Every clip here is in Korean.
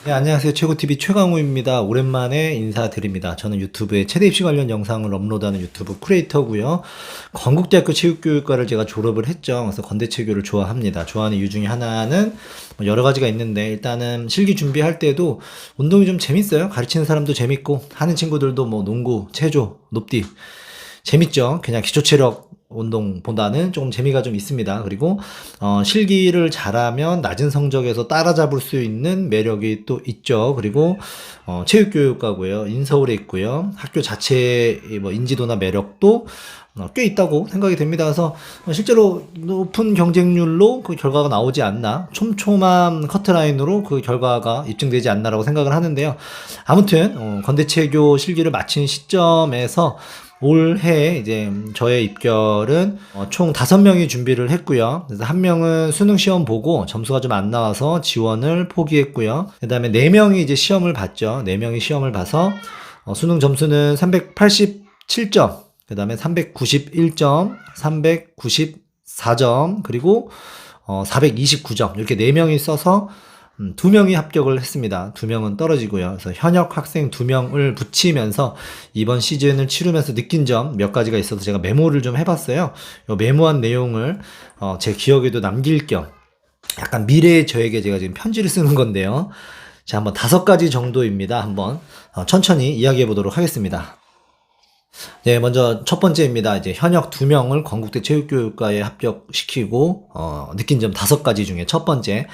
네, 안녕하세요. 최고TV 최강우입니다. 오랜만에 인사드립니다. 저는 유튜브에 체대 입시 관련 영상을 업로드하는 유튜브 크리에이터고요. 건국대학교 체육교육과를 제가 졸업을 했죠. 그래서 건대체교를 좋아합니다. 좋아하는 이유 중에 하나는 뭐 여러 가지가 있는데, 일단은 실기 준비할 때도 운동이 좀 재밌어요. 가르치는 사람도 재밌고 하는 친구들도 뭐 농구, 체조, 높디 재밌죠. 그냥 기초체력 운동보다는 조금 재미가 좀 있습니다. 그리고 실기를 잘하면 낮은 성적에서 따라잡을 수 있는 매력이 또 있죠. 그리고 체육교육과고요. 인서울에 있고요. 학교 자체의 뭐 인지도나 매력도 꽤 있다고 생각이 됩니다. 그래서 실제로 높은 경쟁률로 그 결과가 나오지 않나, 촘촘한 커트라인으로 그 결과가 입증되지 않나라고 생각을 하는데요. 아무튼 건대체교 실기를 마친 시점에서 올해 이제 저의 입결은 총 5명이 준비를 했고요. 그래서 1명은 수능 시험 보고 점수가 좀 안 나와서 지원을 포기했고요. 그 다음에 4명이 이제 시험을 봤죠. 4명이 시험을 봐서 수능 점수는 387점, 그 다음에 391점, 394점, 그리고 429점, 이렇게 4명이 써서 2명이 합격을 했습니다. 2명은 떨어지고요. 그래서 현역 학생 2명을 붙이면서 이번 시즌을 치르면서 느낀 점 몇 가지가 있어서 제가 메모를 좀 해봤어요. 이 메모한 내용을 제 기억에도 남길 겸 약간 미래의 저에게 제가 지금 편지를 쓰는 건데요. 자, 한번 5가지 정도입니다. 한번 천천히 이야기해 보도록 하겠습니다. 네, 먼저 첫 번째입니다. 이제 현역 2명을 건국대 체육교육과에 합격시키고 느낀 점 5가지 중에 첫 번째.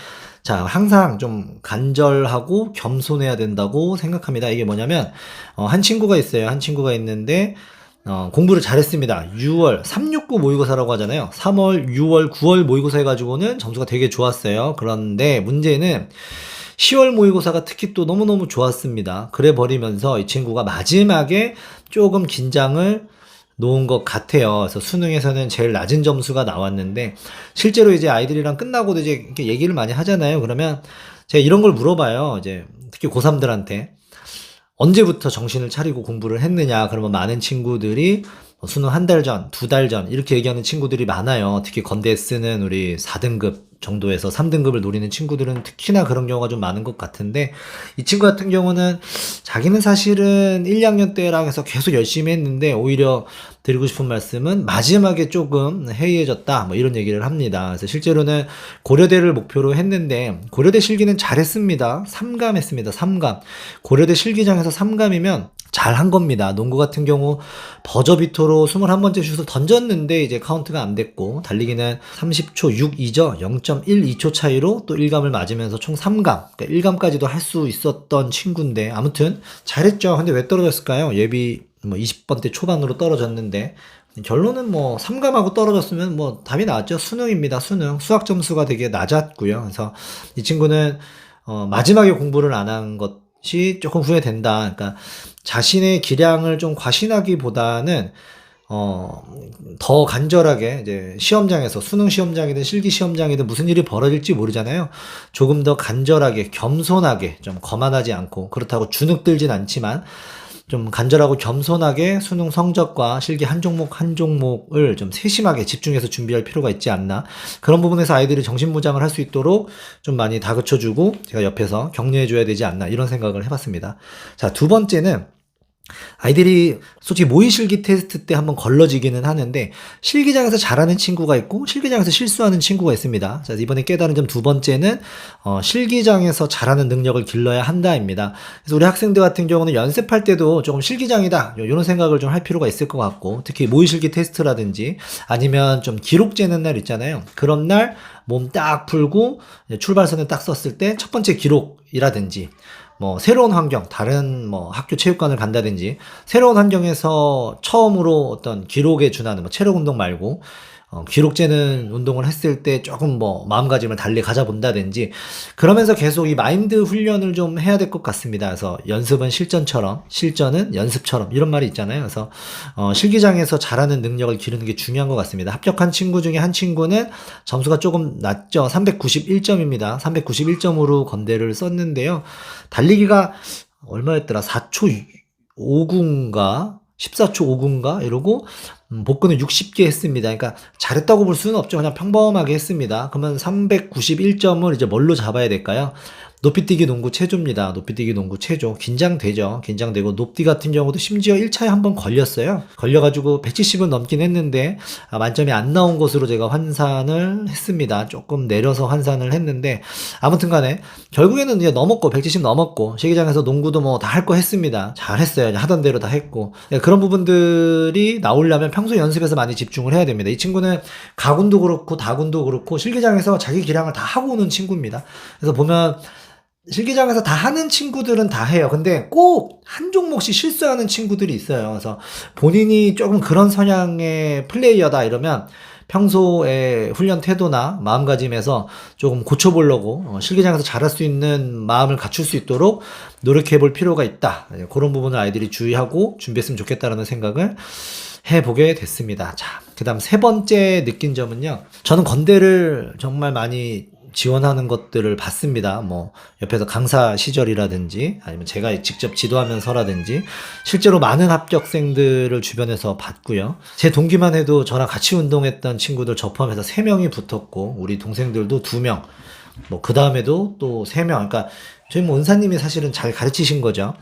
자, 항상 좀 간절하고 겸손해야 된다고 생각합니다. 이게 뭐냐면 한 친구가 있어요. 한 친구가 있는데 공부를 잘했습니다. 6월 369 모의고사라고 하잖아요. 3월, 6월, 9월 모의고사 해가지고는 점수가 되게 좋았어요. 그런데 문제는 10월 모의고사가 특히 또 너무너무 좋았습니다. 그래 버리면서 이 친구가 마지막에 조금 긴장을 놓은 것 같아요. 그래서 수능에서는 제일 낮은 점수가 나왔는데, 실제로 이제 아이들이랑 끝나고도 이제 이렇게 얘기를 많이 하잖아요. 그러면 제가 이런 걸 물어봐요. 이제 특히 고3들한테 언제부터 정신을 차리고 공부를 했느냐. 그러면 많은 친구들이 수능 한 달 전, 2달 전 이렇게 얘기하는 친구들이 많아요. 특히 건대에 쓰는 우리 4등급 정도에서 3등급을 노리는 친구들은 특히나 그런 경우가 좀 많은 것 같은데, 이 친구 같은 경우는 자기는 사실은 1, 2학년 때랑 해서 계속 열심히 했는데, 오히려 드리고 싶은 말씀은 마지막에 조금 해이해졌다, 뭐 이런 얘기를 합니다. 그래서 실제로는 고려대를 목표로 했는데 고려대 실기는 잘했습니다. 3감 했습니다. 3감. 고려대 실기장에서 3감이면 잘 한 겁니다. 농구 같은 경우 버저비터로 21번째 슛을 던졌는데 이제 카운트가 안 됐고, 달리기는 30초 62죠. 0.12초 차이로 또 1감을 맞으면서 총 3감, 그러니까 1감까지도 할 수 있었던 친구인데, 아무튼 잘했죠. 근데 왜 떨어졌을까요? 예비 뭐 20번대 초반으로 떨어졌는데, 결론은 뭐 3감하고 떨어졌으면 뭐 답이 나왔죠. 수능입니다. 수능. 수학 점수가 되게 낮았고요. 그래서 이 친구는 마지막에 공부를 안 한 것이 조금 후회된다. 그러니까 자신의 기량을 좀 과신하기보다는 더 간절하게, 이제 시험장에서 수능 시험장이든 실기 시험장이든 무슨 일이 벌어질지 모르잖아요. 조금 더 간절하게, 겸손하게, 좀 거만하지 않고, 그렇다고 주눅들진 않지만 좀 간절하고 겸손하게 수능 성적과 실기 한 종목 한 종목을 좀 세심하게 집중해서 준비할 필요가 있지 않나. 그런 부분에서 아이들이 정신무장을 할 수 있도록 좀 많이 다그쳐주고 제가 옆에서 격려해줘야 되지 않나, 이런 생각을 해봤습니다. 자, 두 번째는 아이들이 솔직히 모의실기 테스트 때 한번 걸러지기는 하는데, 실기장에서 잘하는 친구가 있고 실기장에서 실수하는 친구가 있습니다. 자, 이번에 깨달은 점 두 번째는 실기장에서 잘하는 능력을 길러야 한다입니다. 그래서 우리 학생들 같은 경우는 연습할 때도 조금 실기장이다, 이런 생각을 좀 할 필요가 있을 것 같고, 특히 모의실기 테스트라든지 아니면 좀 기록 재는 날 있잖아요. 그런 날 몸 딱 풀고 출발선을 딱 썼을 때 첫 번째 기록이라든지, 뭐 새로운 환경, 다른 뭐 학교 체육관을 간다든지, 새로운 환경에서 처음으로 어떤 기록에 준하는 뭐 체력 운동 말고 기록 재는 운동을 했을 때 조금 뭐 마음가짐을 달리 가져본다든지, 그러면서 계속 이 마인드 훈련을 좀 해야 될 것 같습니다. 그래서 연습은 실전처럼, 실전은 연습처럼, 이런 말이 있잖아요. 그래서 실기장에서 잘하는 능력을 기르는 게 중요한 것 같습니다. 합격한 친구 중에 한 친구는 점수가 조금 낮죠. 391점입니다. 391점으로 건대를 썼는데요. 달리기가 얼마였더라? 4초 5구인가? 14초 5구인가? 이러고 복근은 60개 했습니다. 그러니까 잘했다고 볼 수는 없죠. 그냥 평범하게 했습니다. 그러면 391점을 이제 뭘로 잡아야 될까요? 높이뛰기 농구 체조입니다. 높이뛰기 농구 체조. 긴장되죠. 긴장되고 높디 같은 경우도 심지어 1차에 한번 걸렸어요. 걸려가지고 170은 넘긴 했는데 만점이 안 나온 것으로 제가 환산을 했습니다. 조금 내려서 환산을 했는데 아무튼 간에 결국에는 이제 넘었고 170 넘었고 시기장에서 농구도 뭐 다 할 거 했습니다. 잘했어요. 하던 대로 다 했고 그런 부분들이 나오려면 평소 연습에서 많이 집중을 해야 됩니다. 이 친구는 가군도 그렇고 다군도 그렇고 실기장에서 자기 기량을 다 하고 오는 친구입니다. 그래서 보면 실기장에서 다 하는 친구들은 다 해요. 근데 꼭 한 종목씩 실수하는 친구들이 있어요. 그래서 본인이 조금 그런 성향의 플레이어다 이러면 평소에 훈련 태도나 마음가짐에서 조금 고쳐보려고 실기장에서 잘할 수 있는 마음을 갖출 수 있도록 노력해 볼 필요가 있다. 그런 부분을 아이들이 주의하고 준비했으면 좋겠다라는 생각을 해보게 됐습니다. 자, 그 다음 세 번째 느낀 점은요. 저는 건대를 정말 많이 지원하는 것들을 봤습니다. 뭐 옆에서 강사 시절이라든지 아니면 제가 직접 지도하면서라든지 실제로 많은 합격생들을 주변에서 봤고요. 제 동기만 해도 저랑 같이 운동했던 친구들 저 포함해서 3명이 붙었고 우리 동생들도 2명 뭐 그 다음에도 또 3명 그러니까 저희 뭐 은사님이 사실은 잘 가르치신 거죠.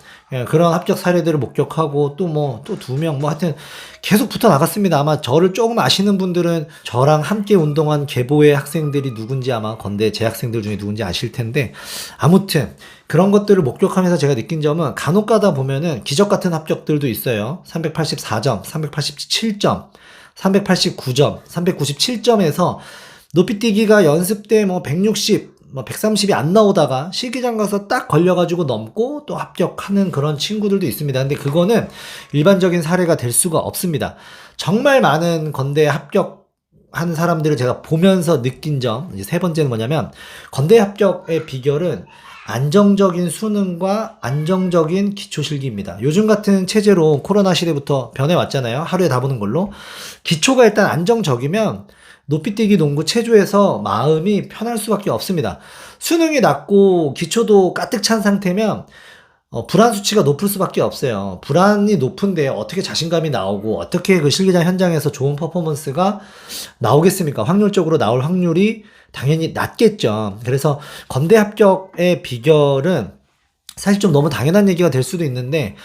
그런 합격 사례들을 목격하고 또 뭐 또 2명 뭐 하여튼 계속 붙어 나갔습니다. 아마 저를 조금 아시는 분들은 저랑 함께 운동한 계보의 학생들이 누군지 아마 건대 재학생들 중에 누군지 아실 텐데 아무튼 그런 것들을 목격하면서 제가 느낀 점은 간혹 가다 보면은 기적 같은 합격들도 있어요. 384점, 387점, 389점, 397점에서 높이뛰기가 연습 때 뭐 160, 뭐 130이 안 나오다가 실기장 가서 딱 걸려가지고 넘고 또 합격하는 그런 친구들도 있습니다. 근데 그거는 일반적인 사례가 될 수가 없습니다. 정말 많은 건대 합격하는 사람들을 제가 보면서 느낀 점, 이제 세 번째는 뭐냐면 건대 합격의 비결은 안정적인 수능과 안정적인 기초실기입니다. 요즘 같은 체제로 코로나 시대부터 변해왔잖아요. 하루에 다 보는 걸로. 기초가 일단 안정적이면 높이뛰기 농구 체조에서 마음이 편할 수밖에 없습니다. 수능이 낮고 기초도 가득 찬 상태면 불안 수치가 높을 수밖에 없어요. 불안이 높은데 어떻게 자신감이 나오고 어떻게 그 실기장 현장에서 좋은 퍼포먼스가 나오겠습니까? 확률적으로 나올 확률이 당연히 낮겠죠. 그래서 건대 합격의 비결은 사실 좀 너무 당연한 얘기가 될 수도 있는데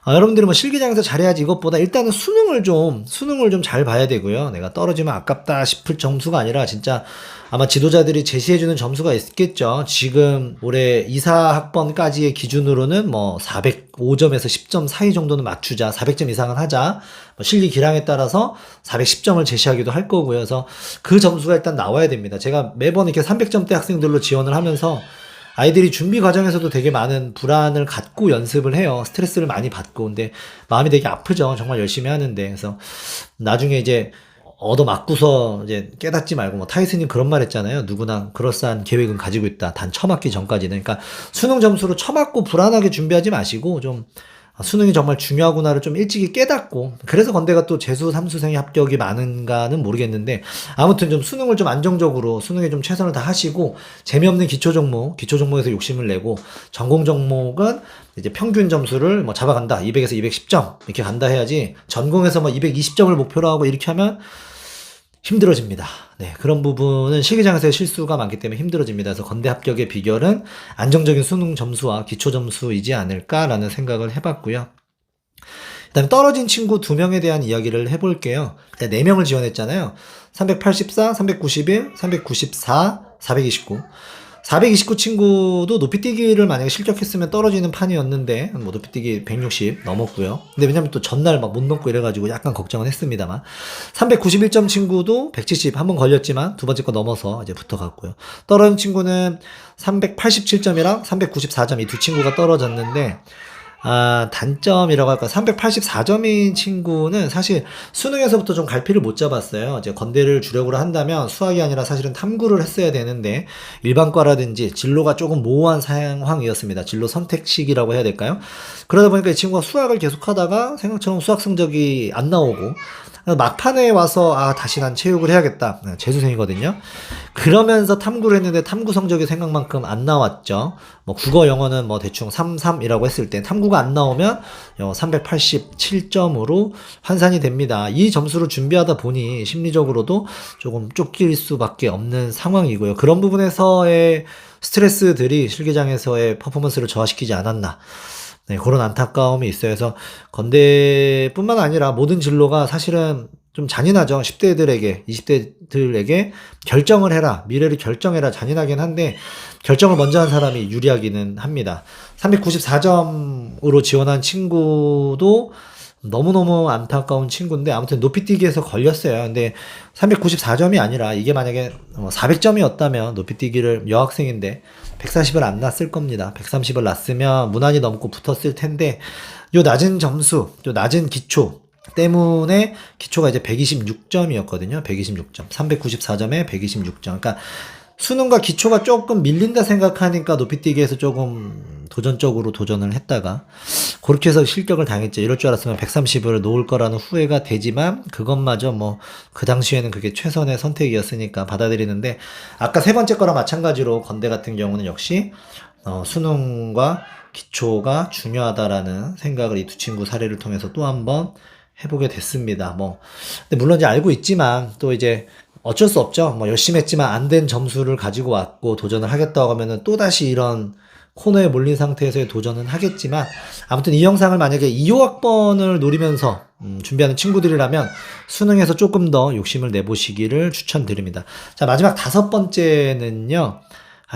여러분들이 뭐 실기장에서 잘해야지 이것보다 일단은 수능을 좀 잘 봐야 되고요. 내가 떨어지면 아깝다 싶을 점수가 아니라 진짜 아마 지도자들이 제시해주는 점수가 있겠죠. 지금 올해 2사학번까지의 기준으로는 뭐 405점에서 10점 사이 정도는 맞추자. 400점 이상은 하자. 뭐 실기 기량에 따라서 410점을 제시하기도 할 거고요. 그래서 그 점수가 일단 나와야 됩니다. 제가 매번 이렇게 300점대 학생들로 지원을 하면서 아이들이 준비 과정에서도 되게 많은 불안을 갖고 연습을 해요. 스트레스를 많이 받고. 근데 마음이 되게 아프죠. 정말 열심히 하는데. 그래서 나중에 이제 얻어맞고서 이제 깨닫지 말고 뭐 타이슨이 그런 말 했잖아요. 누구나 그럴싸한 계획은 가지고 있다. 단 처맞기 전까지는. 그러니까 수능 점수로 처맞고 불안하게 준비하지 마시고 좀 수능이 정말 중요하구나를 좀 일찍이 깨닫고 그래서 건대가 또 재수 3수생의 합격이 많은가는 모르겠는데 아무튼 좀 수능을 좀 안정적으로 수능에 좀 최선을 다하시고 재미없는 기초 종목에서 욕심을 내고 전공 종목은 이제 평균 점수를 뭐 잡아간다 200에서 210점 이렇게 간다 해야지 전공에서 뭐 220점을 목표로 하고 이렇게 하면 힘들어집니다. 네, 그런 부분은 실기장에서의 실수가 많기 때문에 힘들어집니다. 그래서 건대 합격의 비결은 안정적인 수능 점수와 기초 점수이지 않을까라는 생각을 해봤고요. 그다음에 떨어진 친구 2명에 대한 이야기를 해볼게요. 4명을 지원했잖아요. 384, 391, 394, 429. 429 친구도 높이뛰기를 만약에 실격했으면 떨어지는 판이었는데 뭐 높이뛰기 160 넘었고요. 근데 왜냐면 또 전날 막 못 넘고 이래가지고 약간 걱정은 했습니다만 391점 친구도 170 한번 걸렸지만 두 번째 거 넘어서 이제 붙어갔고요. 떨어진 친구는 387점이랑 394점 이 두 친구가 떨어졌는데 단점이라고 할까 384점인 친구는 사실 수능에서부터 좀 갈피를 못 잡았어요. 이제 건대를 주력으로 한다면 수학이 아니라 사실은 탐구를 했어야 되는데 일반과라든지 진로가 조금 모호한 상황이었습니다. 진로 선택식이라고 해야 될까요? 그러다 보니까 이 친구가 수학을 계속하다가 생각처럼 수학 성적이 안 나오고 막판에 와서 다시 난 체육을 해야겠다. 재수생이거든요. 그러면서 탐구를 했는데 탐구 성적이 생각만큼 안 나왔죠. 뭐 국어 영어는 뭐 대충 33이라고 했을 때 탐구가 안 나오면 387점으로 환산이 됩니다. 이 점수를 준비하다 보니 심리적으로도 조금 쫓길 수밖에 없는 상황이고요. 그런 부분에서의 스트레스들이 실기장에서의 퍼포먼스를 저하시키지 않았나. 네, 그런 안타까움이 있어요. 그래서 건대뿐만 아니라 모든 진로가 사실은 좀 잔인하죠. 10대들에게, 20대들에게 결정을 해라, 미래를 결정해라 잔인하긴 한데 결정을 먼저 한 사람이 유리하기는 합니다. 394점으로 지원한 친구도 너무너무 안타까운 친구인데 아무튼 높이뛰기에서 걸렸어요. 근데 394점이 아니라 이게 만약에 400점이었다면 높이뛰기를 여학생인데 140을 안 났을 겁니다. 130을 났으면 무난히 넘고 붙었을 텐데 요 낮은 점수, 요 낮은 기초 때문에 기초가 이제 126점이었거든요. 126점. 394점에 126점. 그러니까 수능과 기초가 조금 밀린다 생각하니까 높이뛰기에서 조금 도전적으로 도전을 했다가 그렇게 해서 실격을 당했죠. 이럴 줄 알았으면 130을 놓을 거라는 후회가 되지만 그것마저 뭐 그 당시에는 그게 최선의 선택이었으니까 받아들이는데 아까 세 번째 거랑 마찬가지로 건대 같은 경우는 역시 수능과 기초가 중요하다라는 생각을 이 두 친구 사례를 통해서 또 한번 해보게 됐습니다. 근데 물론 이제 알고 있지만 또 이제 어쩔 수 없죠. 뭐 열심히 했지만 안 된 점수를 가지고 왔고 도전을 하겠다고 하면은 또다시 이런 코너에 몰린 상태에서의 도전은 하겠지만 아무튼 이 영상을 만약에 2호 학번을 노리면서 준비하는 친구들이라면 수능에서 조금 더 욕심을 내보시기를 추천드립니다. 자, 마지막 5번째는요.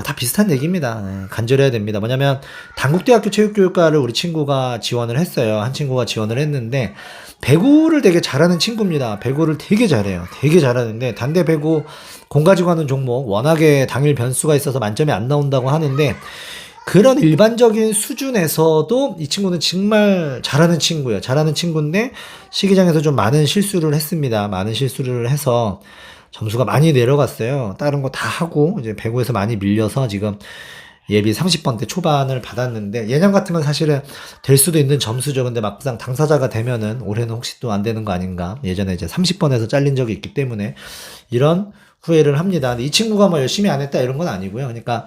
다 비슷한 얘기입니다. 간절해야 됩니다. 뭐냐면 단국대학교 체육교육과를 우리 친구가 지원을 했어요. 한 친구가 지원을 했는데 배구를 되게 잘하는 친구입니다. 배구를 되게 잘해요. 되게 잘하는데 단대 배구 공 가지고 하는 종목 워낙에 당일 변수가 있어서 만점이 안 나온다고 하는데 그런 일반적인 수준에서도 이 친구는 정말 잘하는 친구예요. 잘하는 친구인데 시기장에서 좀 많은 실수를 했습니다. 많은 실수를 해서 점수가 많이 내려갔어요. 다른 거 다 하고 이제 배구에서 많이 밀려서 지금 예비 30번대 초반을 받았는데 예년 같으면 사실은 될 수도 있는 점수죠. 근데 막상 당사자가 되면은 올해는 혹시 또 안 되는 거 아닌가. 예전에 이제 30번에서 잘린 적이 있기 때문에 이런 후회를 합니다. 근데 이 친구가 뭐 열심히 안 했다 이런 건 아니고요. 그러니까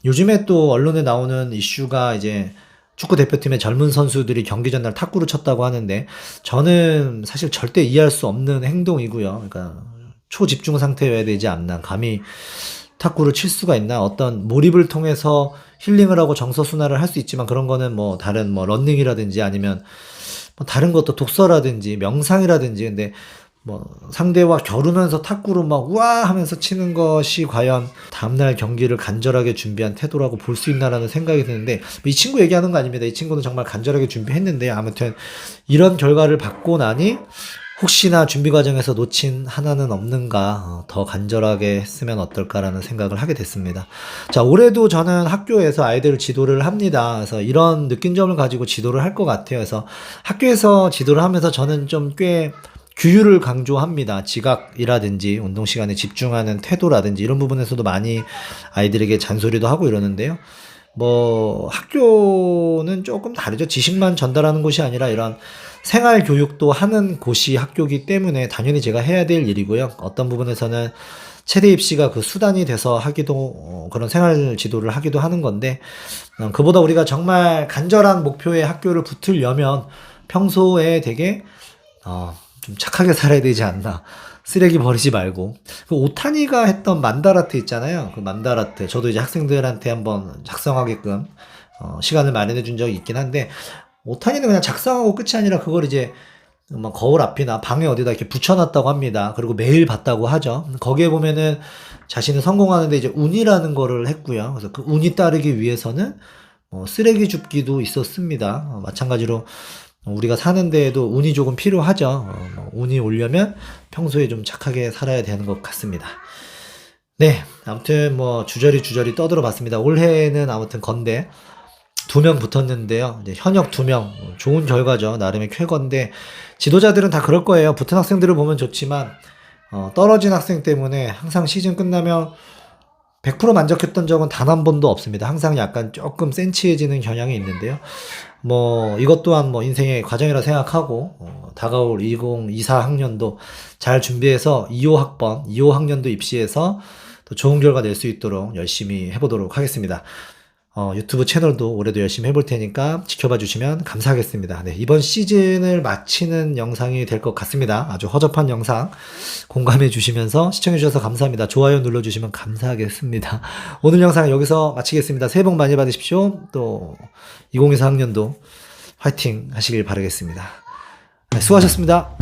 요즘에 또 언론에 나오는 이슈가 이제 축구 대표팀의 젊은 선수들이 경기 전날 탁구를 쳤다고 하는데 저는 사실 절대 이해할 수 없는 행동이고요. 그러니까 초집중 상태여야 되지 않나. 감히 탁구를 칠 수가 있나? 어떤 몰입을 통해서 힐링을 하고 정서 순환을 할 수 있지만 그런 거는 뭐 다른 뭐 러닝이라든지 아니면 뭐 다른 것도 독서라든지 명상이라든지 근데 뭐 상대와 겨루면서 탁구로 막 우와 하면서 치는 것이 과연 다음날 경기를 간절하게 준비한 태도라고 볼 수 있나라는 생각이 드는데 이 친구 얘기하는 거 아닙니다. 이 친구는 정말 간절하게 준비했는데 아무튼 이런 결과를 받고 나니 혹시나 준비 과정에서 놓친 하나는 없는가 더 간절하게 했으면 어떨까라는 생각을 하게 됐습니다. 자, 올해도 저는 학교에서 아이들을 지도를 합니다. 그래서 이런 느낀 점을 가지고 지도를 할 것 같아요. 그래서 학교에서 지도를 하면서 저는 좀 꽤 규율을 강조합니다. 지각이라든지 운동 시간에 집중하는 태도라든지 이런 부분에서도 많이 아이들에게 잔소리도 하고 이러는데요. 뭐 학교는 조금 다르죠. 지식만 전달하는 곳이 아니라 이런 생활 교육도 하는 곳이 학교이기 때문에 당연히 제가 해야 될 일이고요. 어떤 부분에서는 체대 입시가 그 수단이 돼서 하기도 그런 생활 지도를 하기도 하는 건데 그보다 우리가 정말 간절한 목표에 학교를 붙으려면 평소에 되게 좀 착하게 살아야 되지 않나. 쓰레기 버리지 말고. 그 오타니가 했던 만다라트 있잖아요. 그 만다라트. 저도 이제 학생들한테 한번 작성하게끔 시간을 마련해 준 적이 있긴 한데 오타니는 그냥 작성하고 끝이 아니라 그걸 이제 막 거울 앞이나 방에 어디다 이렇게 붙여놨다고 합니다. 그리고 매일 봤다고 하죠. 거기에 보면은 자신은 성공하는데 이제 운이라는 거를 했고요. 그래서 그 운이 따르기 위해서는 쓰레기 줍기도 있었습니다. 마찬가지로 우리가 사는 데에도 운이 조금 필요하죠. 운이 오려면 평소에 좀 착하게 살아야 되는 것 같습니다. 네, 아무튼 뭐 주저리 떠들어 봤습니다. 올해는 아무튼 건대 2명 붙었는데요. 이제 현역 2명 좋은 결과죠. 나름의 쾌거인데 지도자들은 다 그럴 거예요. 붙은 학생들을 보면 좋지만 떨어진 학생 때문에 항상 시즌 끝나면 100% 만족했던 적은 단 한 번도 없습니다. 항상 약간 조금 센치해지는 경향이 있는데요. 뭐 이것 또한 뭐 인생의 과정이라 생각하고 다가올 2024 학년도 잘 준비해서 25 학년도 입시해서 또 좋은 결과 낼 수 있도록 열심히 해보도록 하겠습니다. 유튜브 채널도 올해도 열심히 해볼 테니까 지켜봐 주시면 감사하겠습니다. 네, 이번 시즌을 마치는 영상이 될 것 같습니다. 아주 허접한 영상 공감해 주시면서 시청해 주셔서 감사합니다. 좋아요 눌러주시면 감사하겠습니다. 오늘 영상 여기서 마치겠습니다. 새해 복 많이 받으십시오. 또 2024 학년도 화이팅 하시길 바라겠습니다. 네, 수고하셨습니다.